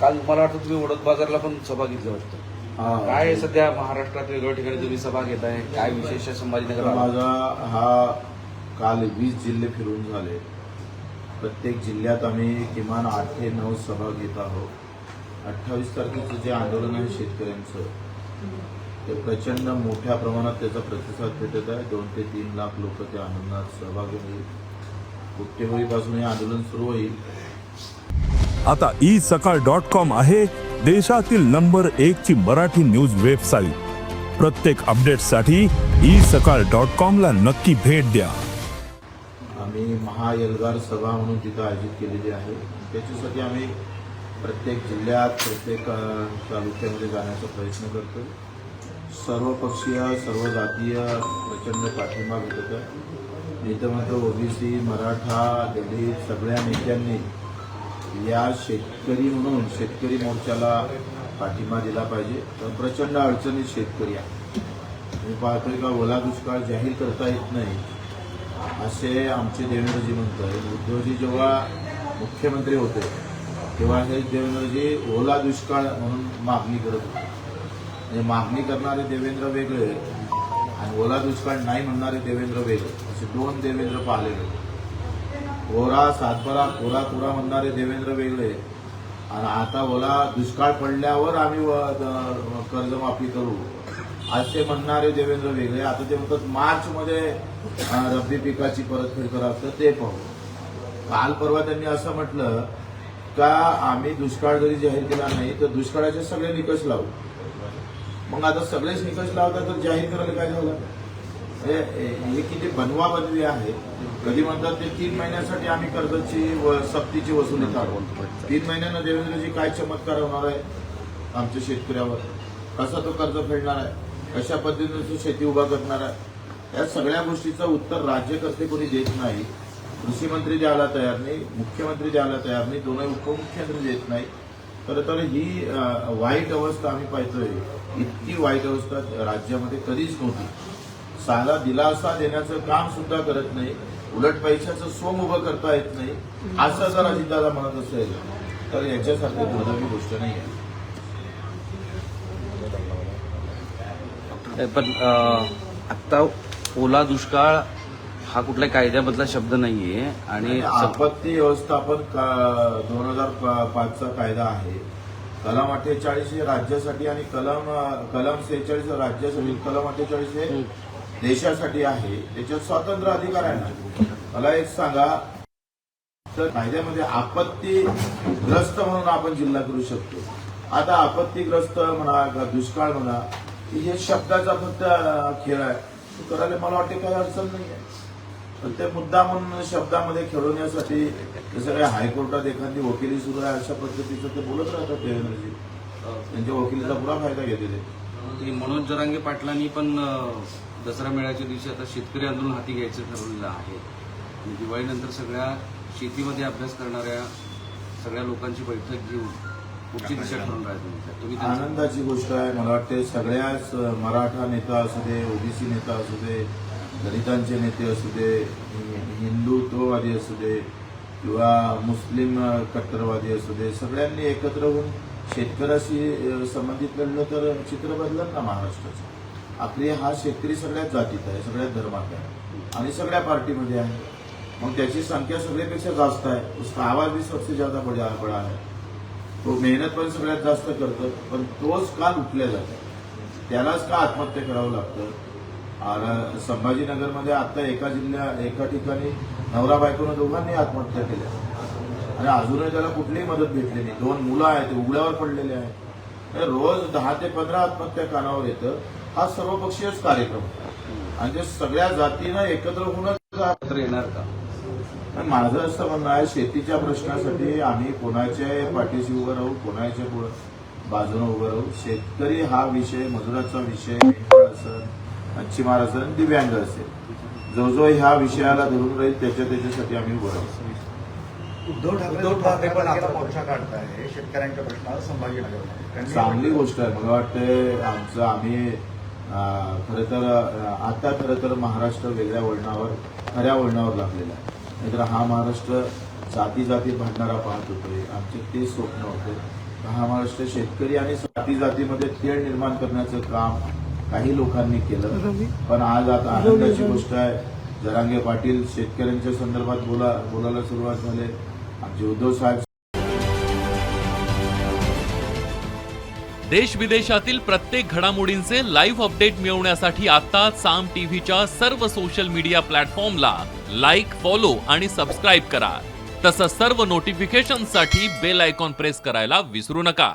काल मला वाटतं तुम्ही वडोद बाजारला पण सभा घेतली वाटतं. काय सध्या महाराष्ट्रात वेगवेगळ्या ठिकाणी तुम्ही सभा घेताय, काय विशेष आहे संभाजीनगर? माझा हा काल 20 जिल्हे फिरून झाले. प्रत्येक जिल्ह्यात आम्ही किमान 8 ते 9 सभा घेत आहोत. 28 तारखेचं जे आंदोलन आहे शेतकऱ्यांचं, ते प्रचंड मोठ्या प्रमाणात त्याचा प्रतिसाद भेटत आहे. 2 ते 3 लाख लोक त्या आंदोलनात सहभागी होईल. गुप्तेहोळीपासून हे आंदोलन सुरू होईल. आता isakal.com आहे देशातील नंबर 1 ची मराठी न्यूज वेबसाईट. प्रत्येक अपडेटसाठी isakal.com ला नक्की भेट द्या. आम्ही महाएल्गार सभा म्हणून तिथं आयोजित केलेली आहे. त्याच्यासाठी आम्ही प्रत्येक जिल्ह्यात प्रत्येक तालुक्यामध्ये जाण्याचा प्रयत्न करतो. सर्वपक्षीय सर्व जातीय प्रचंड पाठिंबा भेटत आहे. इथं मात्र ओबीसी, मराठा, दलित सगळ्या नेत्यांनी या शेतकरी म्हणून शेतकरी मोर्चाला पाठिंबा दिला पाहिजे. तर प्रचंड अडचणीत शेतकरी आहे. मी पाहतोय का ओला दुष्काळ जाहीर करता येत नाही असे आमचे देवेंद्रजी म्हणतात. उद्धवजी जेव्हा मुख्यमंत्री होते तेव्हा हे देवेंद्रजी ओला दुष्काळ म्हणून मागणी करत होते. म्हणजे मागणी करणारे देवेंद्र वेगळे आणि ओला दुष्काळ नाही म्हणणारे देवेंद्र वेगळे, असे 2 देवेंद्र पाहिले गेले. ओरा सातबारा कोरा कोरा म्हणणारे देवेंद्र वेगळे आणि आता ओला दुष्काळ पडल्यावर आम्ही कर्जमाफी करू असे म्हणणारे देवेंद्र वेगळे. आता ते म्हणतात मार्चमध्ये रब्बी पिकाची परतफेड करा, तर ते पाहू. काल परवा त्यांनी असं म्हटलं का आम्ही दुष्काळ जरी जाहीर केला नाही तर दुष्काळाचे सगळे निकष लावू. मग आता सगळेच निकष लावतात तर जाहीर करायला काय झालं? हे किती बनवा बनवी आहे. कधी म्हणतात ते 3 महिन्यासाठी आम्ही कर्जाची सक्तीची वसुली काढू. 3 महिन्यानं देवेंद्रजी काय चमत्कार होणार आहे आमच्या शेतकऱ्यावर? कसा तो कर्ज फेडणार आहे? कशा पद्धतीने तो शेती उभा करणार आहे? या सगळ्या गोष्टीचं उत्तर राज्यकर्ते कोणी देत नाही. कृषी मंत्री द्यायला तयार नाही, मुख्यमंत्री द्यायला तयार नाही, दोन्ही उपमुख्यमंत्री देत नाही. खरं तर ही वाईट अवस्था आम्ही पाहतोय. इतकी वाईट अवस्था राज्यामध्ये कधीच नव्हती. साला दिलासा देण्याचं काम सुद्धा करत नाही, उलट पैशाचं सोंग उभं करता येत नाही. असं जर अजितदादा म्हणत असेल तर याच्यासारखी दुर्दैवी गोष्ट नाही आहे. पण आता ओला दुष्काळ हा कुठल्या कायद्यामधला शब्द नाहीये आणि आपत्ती व्यवस्थापन 2005चा कायदा आहे. कलम 48 हे राज्यासाठी आणि कलम 46 राज्यासाठी, कलम 48 हे देशासाठी आहे. त्याच्यात स्वातंत्र्य अधिकार आहे. मला एक सांगा, तर कायद्यामध्ये आपत्तीग्रस्त म्हणून आपण जिल्हा करू शकतो. आता आपत्तीग्रस्त म्हणा, दुष्काळ म्हणा, हे शब्दाचा फक्त खेळ आहे. करायला मला वाटते काही अडचण नाही आहे. पण ते मुद्दा म्हणून शब्दामध्ये खेळवण्यासाठी जसं काही हायकोर्टात एखादी वकिली सुरू आहे अशा पद्धतीचं ते बोलत राहतात देवेंद्रजी. त्यांच्या वकिलीचा पुरा फायदा घेतलेले. मनोज जरांगे पाटलांनी पण दसरा मेळ्याच्या दिवशी आता शेतकरी आंदोलन हाती घ्यायचं ठरवलेलं आहे. आणि दिवाळीनंतर सगळ्या शेतीमध्ये अभ्यास करणाऱ्या सगळ्या लोकांची बैठक घेऊन पुढची दिशा ठरवून राहते. तुम्ही आनंदाची गोष्ट आहे. मला वाटते सगळ्याच मराठा नेता असू दे, ओबीसी नेता असू दे, दलितांचे नेते असू दे, हिंदुत्ववादी असू दे किंवा मुस्लिम कट्टरवादी असू दे, सगळ्यांनी एकत्र होऊन शेतकऱ्याशी संबंधित लढलं तर चित्र बदललं ना महाराष्ट्राचं. आपली हा शेतकरी सगळ्याच जातीत आहे, सगळ्याच धर्मात आहे आणि सगळ्या पार्टीमध्ये आहे. मग त्याची संख्या सगळ्यापेक्षा जास्त आहे. उसका आवाज भी सबसे ज्यादा बडा आहे. तो मेहनत पण सगळ्यात जास्त करतो, पण तोच का लुटल्या जातो? त्यालाच का आत्महत्या करावं लागतं? आणि संभाजीनगरमध्ये आता एका ठिकाणी नवरा बायकोनं दोघांनी आत्महत्या केल्या आणि अजूनही त्याला कुठलीही मदत भेटली नाही. 2 मुलं आहेत, ते उघड्यावर पडलेले आहेत. रोज 10 ते 15 आत्महत्या कानावर येतं. हा सर्वपक्षीयच कार्यक्रम आणि ते सगळ्या जातीनं एकत्र होऊनच येणार का? माझं असं म्हणणं आहे, शेतीच्या प्रश्नासाठी आम्ही कोणाच्या पाठीशी उभं राहू, कोणाच्या बाजूने उभं राहू. शेतकरी हा विषय, मजुराचा विषय, मेंढपाळ असेल, मच्छीमार असेल, दिव्यांग असेल, जो ह्या विषयाला धरून राहील त्याच्यासाठी आम्ही उभं राहू. उद्धव ठाकरे पण आता मोर्चा काढताय शेतकऱ्यांच्या प्रश्नावर संभाजीनगर. चांगली गोष्ट आहे. मला वाटतं आम्ही खरं तर महाराष्ट्र वेगळ्या वळणावर, खऱ्या वळणावर लागलेला आहे. नाहीतर हा महाराष्ट्र जाती भांडणारा पाहत होतोय. आमचे ते स्वप्न होते. महाराष्ट्र शेतकरी आणि जाती जातीमध्ये तेढ निर्माण करण्याचं काम काही लोकांनी केलं. पण आज आता आनंदाची गोष्ट आहे, जरांगे पाटील शेतकऱ्यांच्या संदर्भात बोलायला सुरुवात झाले. आमचे उद्धव साहेब देश विदेशातील प्रत्येक घडामोडींचे लाईव्ह अपडेट मिळवण्यासाठी आता साम टीव्हीच्या सर्व सोशल मीडिया प्लॅटफॉर्मला लाईक, फॉलो आणि सबस्क्राईब करा. तसंच सर्व नोटिफिकेशनसाठी बेल आयकॉन प्रेस करायला विसरू नका.